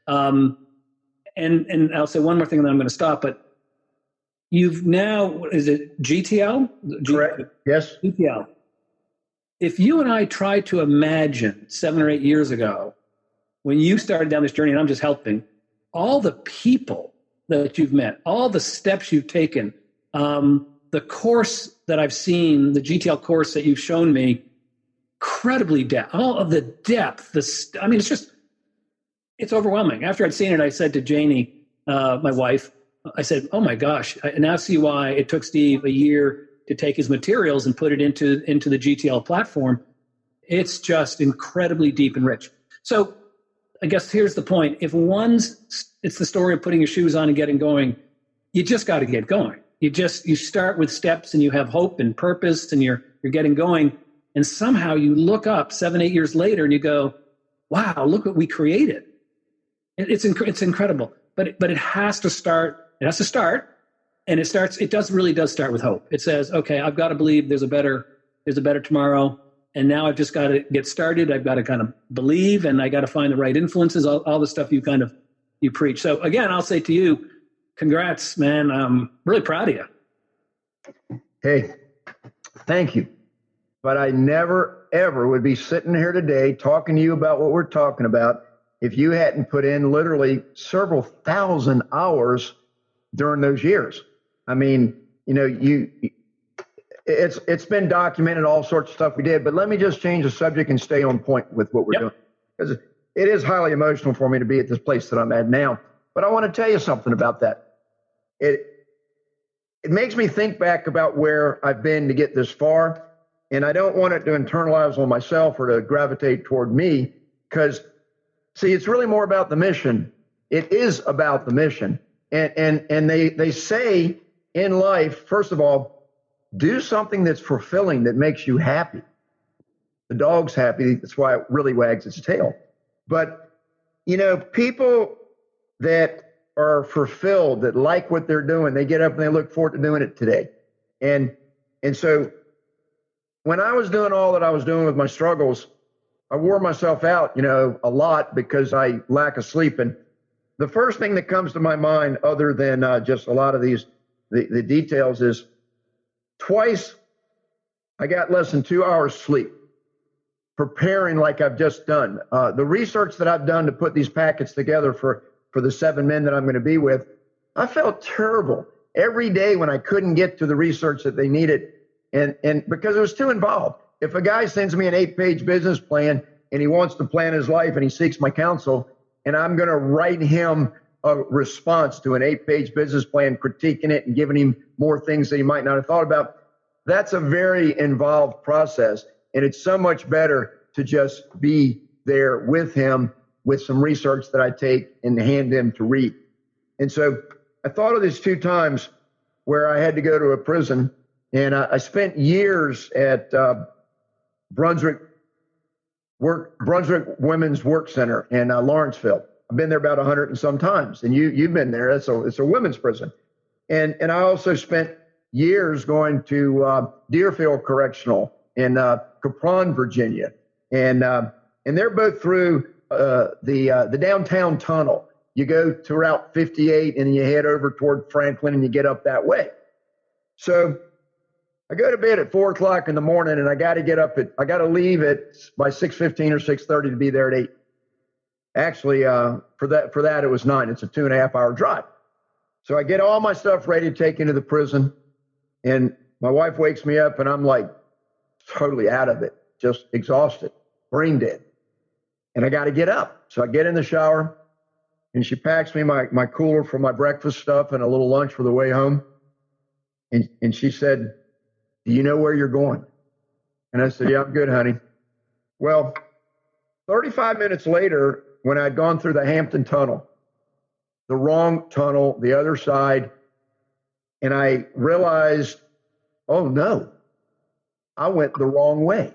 And I'll say one more thing, and then I'm going to stop. But you've now, is it GTL? Correct. Yes. GTL. If you and I tried to imagine 7 or 8 years ago, when you started down this journey, and I'm just helping, all the people that you've met, all the steps you've taken, the course that I've seen, the GTL course that you've shown me, incredibly depth, all of the depth. I mean, it's overwhelming. After I'd seen it, I said to Janie, my wife, I said, oh my gosh, I now see why it took Steve a year to take his materials and put it into the GTL platform. It's just incredibly deep and rich. So I guess here's the point. If it's the story of putting your shoes on and getting going, you just got to get going. You start with steps and you have hope and purpose and you're getting going. And somehow you look up 7, 8 years later and you go, wow, look what we created. It's incredible. But it has to start. It has to start. And it really does start with hope. It says, okay, I've got to believe there's a better tomorrow. And now I've just got to get started. I've got to kind of believe, and I got to find the right influences, all the stuff you preach. So again, I'll say to you, congrats, man. I'm really proud of you. Hey, thank you. But I never, ever would be sitting here today talking to you about what we're talking about if you hadn't put in literally several thousand hours during those years. I mean, it's been documented, all sorts of stuff we did, but let me just change the subject and stay on point with what we're doing. Because it is highly emotional for me to be at this place that I'm at now. But I want to tell you something about that. It makes me think back about where I've been to get this far. And I don't want it to internalize on myself or to gravitate toward me, because, see, it's really more about the mission. It is about the mission. And they say in life, first of all, do something that's fulfilling, that makes you happy. The dog's happy. That's why it really wags its tail. But, people that are fulfilled, that like what they're doing, they get up and they look forward to doing it today. And so when I was doing all that I was doing with my struggles, I wore myself out, a lot because I lack of sleep. And the first thing that comes to my mind, other than just a lot of the details, is twice I got less than 2 hours sleep preparing like I've just done. The research that I've done to put these packets together for the 7 men that I'm going to be with, I felt terrible every day when I couldn't get to the research that they needed. And because it was too involved. If a guy sends me an 8-page business plan and he wants to plan his life and he seeks my counsel, and I'm going to write him a response to an 8-page business plan, critiquing it and giving him more things that he might not have thought about, that's a very involved process. And it's so much better to just be there with him with some research that I take and hand him to read. And so I thought of these 2 times where I had to go to a prison. And I spent years at Brunswick Women's Work Center in Lawrenceville. I've been there about 100 and some times, and you've been there. It's a women's prison. And I also spent years going to Deerfield Correctional in Capron, Virginia, and they're both through the downtown tunnel. You go to Route 58 and you head over toward Franklin and you get up that way. So I go to bed at 4 o'clock in the morning, and I got to leave by 6:15 or 6:30 to be there at 8. Actually, for that, it was 9. It's a 2.5 hour drive. So I get all my stuff ready to take into the prison, and my wife wakes me up, and I'm like totally out of it, just exhausted, brain dead. And I got to get up. So I get in the shower, and she packs me my cooler for my breakfast stuff and a little lunch for the way home. And she said, do you know where you're going? And I said, yeah, I'm good, honey. Well, 35 minutes later, when I'd gone through the Hampton Tunnel, the wrong tunnel, the other side, and I realized, oh no, I went the wrong way.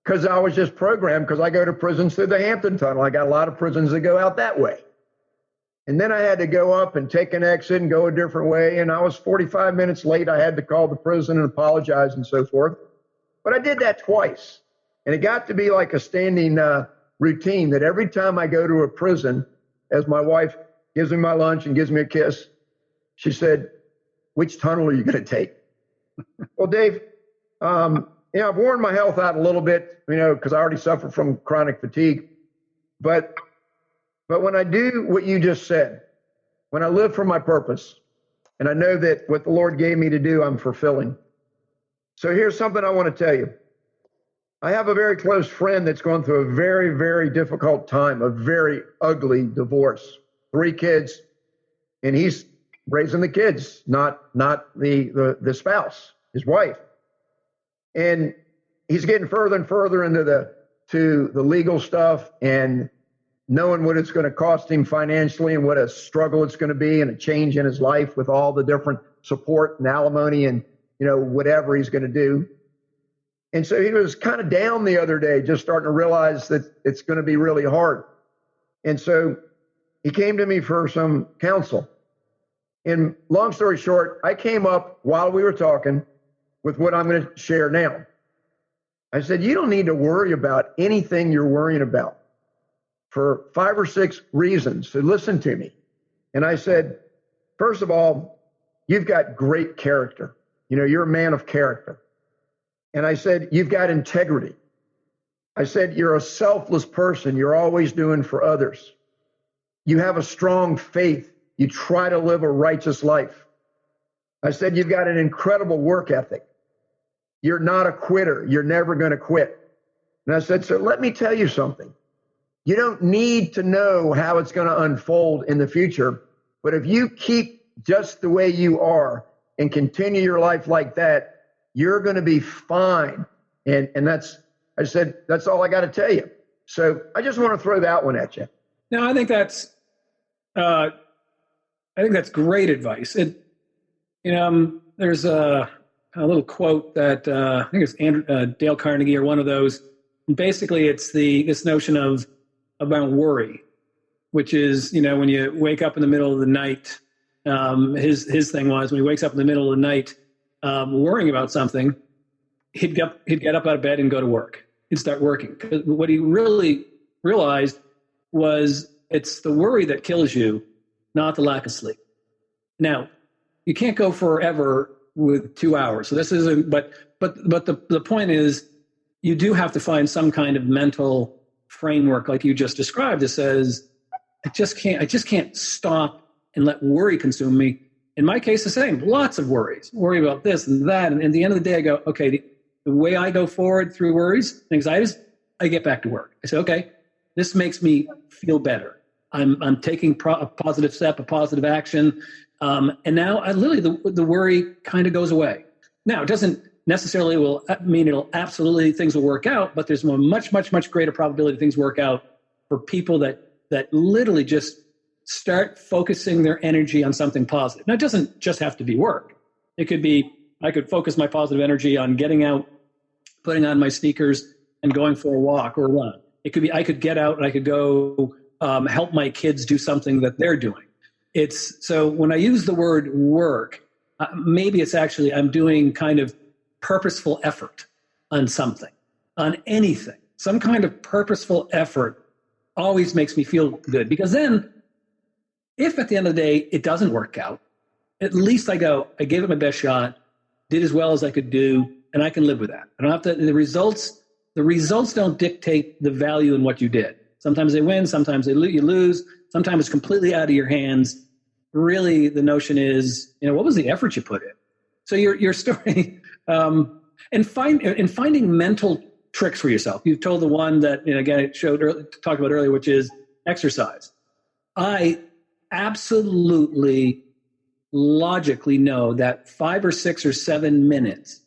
Because I was just programmed, because I go to prisons through the Hampton Tunnel. I got a lot of prisons that go out that way. And then I had to go up and take an exit and go a different way. And I was 45 minutes late. I had to call the prison and apologize and so forth. But I did that twice. And it got to be like a standing routine that every time I go to a prison, as my wife gives me my lunch and gives me a kiss, she said, "Which tunnel are you going to take?" Well, Dave, I've worn my health out a little bit, because I already suffer from chronic fatigue. But when I do what you just said, when I live for my purpose, and I know that what the Lord gave me to do, I'm fulfilling. So here's something I want to tell you. I have a very close friend that's going through a very, very difficult time, a very ugly divorce, 3 kids, and he's raising the kids, not the spouse, his wife. And he's getting further and further into the legal stuff and knowing what it's going to cost him financially and what a struggle it's going to be and a change in his life with all the different support and alimony and, whatever he's going to do. And so he was kind of down the other day, just starting to realize that it's going to be really hard. And so he came to me for some counsel. And long story short, I came up while we were talking with what I'm going to share now. I said, you don't need to worry about anything you're worrying about for 5 or 6 reasons. So listen to me. And I said, first of all, you've got great character. You're a man of character. And I said, you've got integrity. I said, you're a selfless person. You're always doing for others. You have a strong faith. You try to live a righteous life. I said, you've got an incredible work ethic. You're not a quitter. You're never going to quit. And I said, so let me tell you something. You don't need to know how it's going to unfold in the future. But if you keep just the way you are and continue your life like that, you're going to be fine. And I said, that's all I got to tell you. So I just want to throw that one at you. No, I think that's great advice. There's a little quote that I think it's Dale Carnegie or one of those. And basically, it's this notion about worry, which is when you wake up in the middle of the night. His thing was when he wakes up in the middle of the night, worrying about something, he'd get up out of bed and go to work. He'd start working. What he really realized was it's the worry that kills you, not the lack of sleep. Now, you can't go forever with 2 hours. So this isn't. But the point is, you do have to find some kind of mental framework, like you just described, that says, I just can't stop and let worry consume me. In my case, the same. Lots of worries. Worry about this and that. And at the end of the day, I go, okay, the way I go forward through worries and anxieties, I get back to work. I say, okay, this makes me feel better. I'm taking a positive step, a positive action. And now the worry kind of goes away. Now, it doesn't necessarily things will work out, but there's a much, much, much greater probability things work out for people that literally just start focusing their energy on something positive. Now, it doesn't just have to be work. It could be, I could focus my positive energy on getting out, putting on my sneakers and going for a walk or a run. It could be, I could get out and I could go help my kids do something that they're doing. So when I use the word work, maybe it's actually, I'm doing kind of purposeful effort on something, on anything. Some kind of purposeful effort always makes me feel good, because then if at the end of the day it doesn't work out, at least I gave it my best shot, did as well as I could do, and I can live with that. I don't have to, the results don't dictate the value in what you did. Sometimes they win, sometimes you lose, sometimes it's completely out of your hands. Really, the notion is, what was the effort you put in? So your story, and finding mental tricks for yourself. You've told the one that, again, it talked about earlier, which is exercise. I absolutely logically know that 5 or 6 or 7 minutes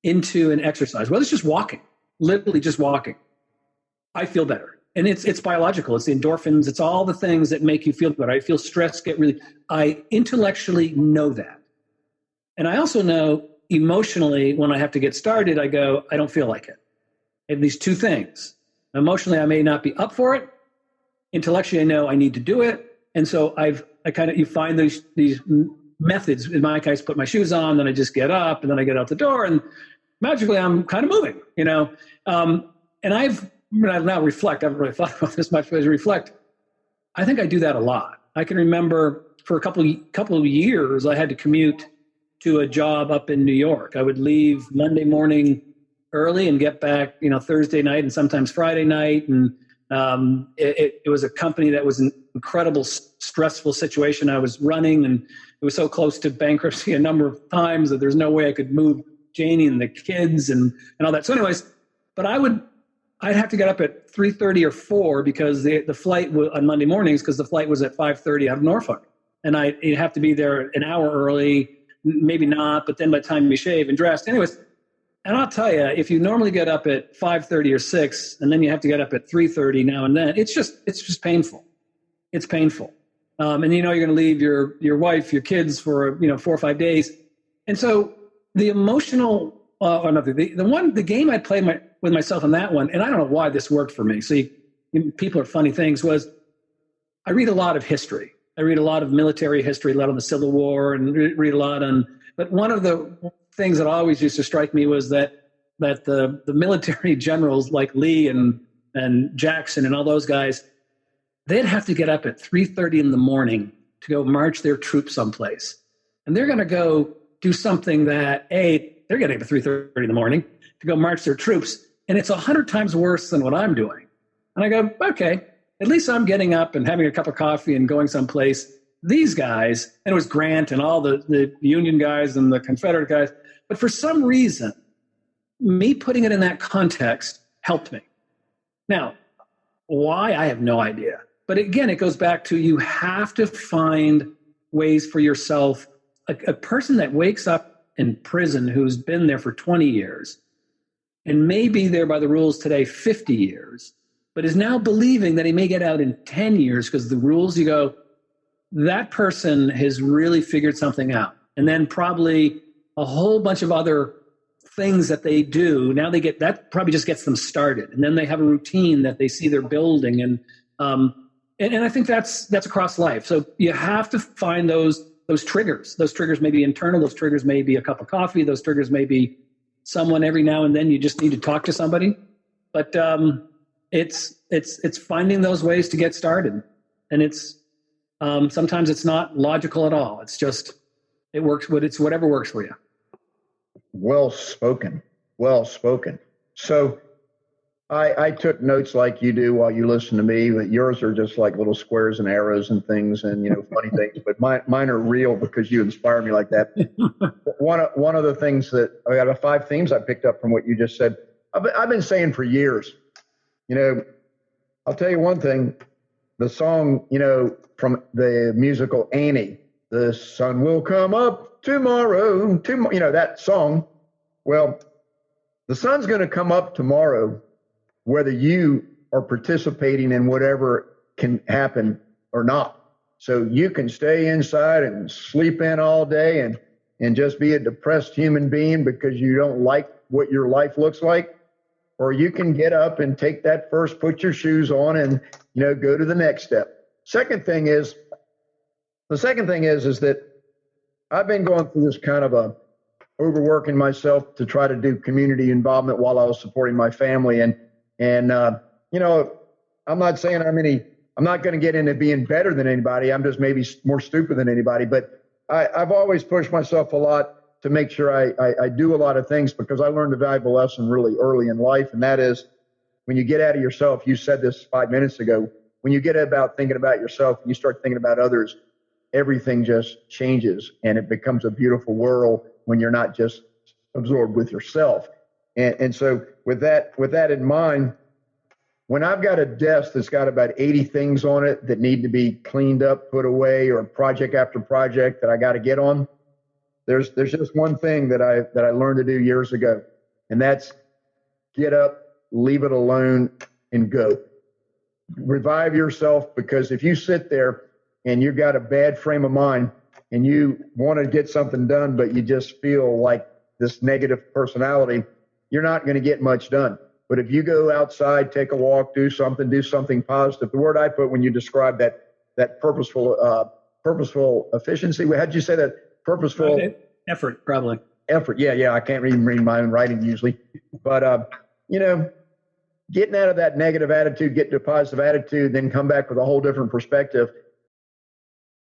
into an exercise, whether it's just walking, literally just walking, I feel better. And it's biological. It's the endorphins. It's all the things that make you feel better. I feel stress I intellectually know that. And I also know emotionally, when I have to get started, I go, I don't feel like it. I have these 2 things. Emotionally, I may not be up for it. Intellectually, I know I need to do it. And so you find these methods. In my case, put my shoes on, then I just get up, and then I get out the door, and magically I'm kind of moving, And I've now reflect. I haven't really thought about this much, but as I reflect, I think I do that a lot. I can remember for a couple of years, I had to commute to a job up in New York. I would leave Monday morning early and get back, Thursday night and sometimes Friday night. And it was a company that was an incredible, stressful situation I was running, and it was so close to bankruptcy a number of times that there's no way I could move Janie and the kids and all that. So anyways, but I'd have to get up at 3:30 or 4 because the flight on Monday mornings, because the flight was at 5:30 out of Norfolk. And you'd have to be there an hour early, maybe not, but then by the time you shave and dressed. Anyways, and I'll tell you, if you normally get up at 5:30 or 6, and then you have to get up at 3:30 now and then, it's just painful. It's painful. And you're going to leave your wife, your kids for 4 or 5 days. And so the emotional, the game I played with myself in that one, and I don't know why this worked for me. So people are funny things, was I read a lot of history. I read a lot of military history, a lot on the Civil War, and read a lot on. But one of the things that always used to strike me was that the military generals like Lee and Jackson and all those guys, they'd have to get up at 3:30 in the morning to go march their troops someplace, and they're going to go do something that they're getting up at 3:30 in the morning to go march their troops, and it's 100 times worse than what I'm doing. And I go, okay. At least I'm getting up and having a cup of coffee and going someplace. These guys, and it was Grant and all the Union guys and the Confederate guys, but for some reason, me putting it in that context helped me. Now, why? I have no idea. But again, it goes back to you have to find ways for yourself. A person that wakes up in prison who's been there for 20 years and may be there by the rules today 50 years, but is now believing that he may get out in 10 years because the rules, you go, that person has really figured something out. And then probably a whole bunch of other things that they do, now they get, that probably just gets them started. And then they have a routine that they see they're building. And I think that's across life. So you have to find those triggers. Those triggers may be internal. Those triggers may be a cup of coffee. Those triggers may be someone every now and then you just need to talk to somebody. But it's finding those ways to get started, and it's sometimes it's not logical at all. It's just it works. It's whatever works for you. Well spoken. So I took notes like you do while you listen to me, but yours are just like little squares and arrows and things and funny things. But mine are real because you inspire me like that. One of the things that I got 5 themes I picked up from what you just said. I've been saying for years. I'll tell you one thing, the song, from the musical Annie, the sun will come up tomorrow, that song. Well, the sun's going to come up tomorrow, whether you are participating in whatever can happen or not. So you can stay inside and sleep in all day and just be a depressed human being because you don't like what your life looks like. Or you can get up and take that first, put your shoes on and, go to the next step. The second thing is that I've been going through this kind of overworking myself to try to do community involvement while I was supporting my family. And I'm not saying I'm not going to get into being better than anybody. I'm just maybe more stupid than anybody, but I've always pushed myself a lot to make sure I do a lot of things because I learned a valuable lesson really early in life. And that is when you get out of yourself, you said this 5 minutes ago, when you get about thinking about yourself and you start thinking about others, everything just changes and it becomes a beautiful world when you're not just absorbed with yourself. And so with that in mind, when I've got a desk that's got about 80 things on it that need to be cleaned up, put away, or project after project that I got to get on, there's just one thing that I learned to do years ago, and that's get up, leave it alone, and go. Revive yourself, because if you sit there and you've got a bad frame of mind and you want to get something done, but you just feel like this negative personality, you're not going to get much done. But if you go outside, take a walk, do something positive. The word I put when you describe that purposeful efficiency, how'd you say that? Purposeful effort, probably. Effort. Yeah. I can't even read my own writing usually. But, getting out of that negative attitude, get to a positive attitude, then come back with a whole different perspective.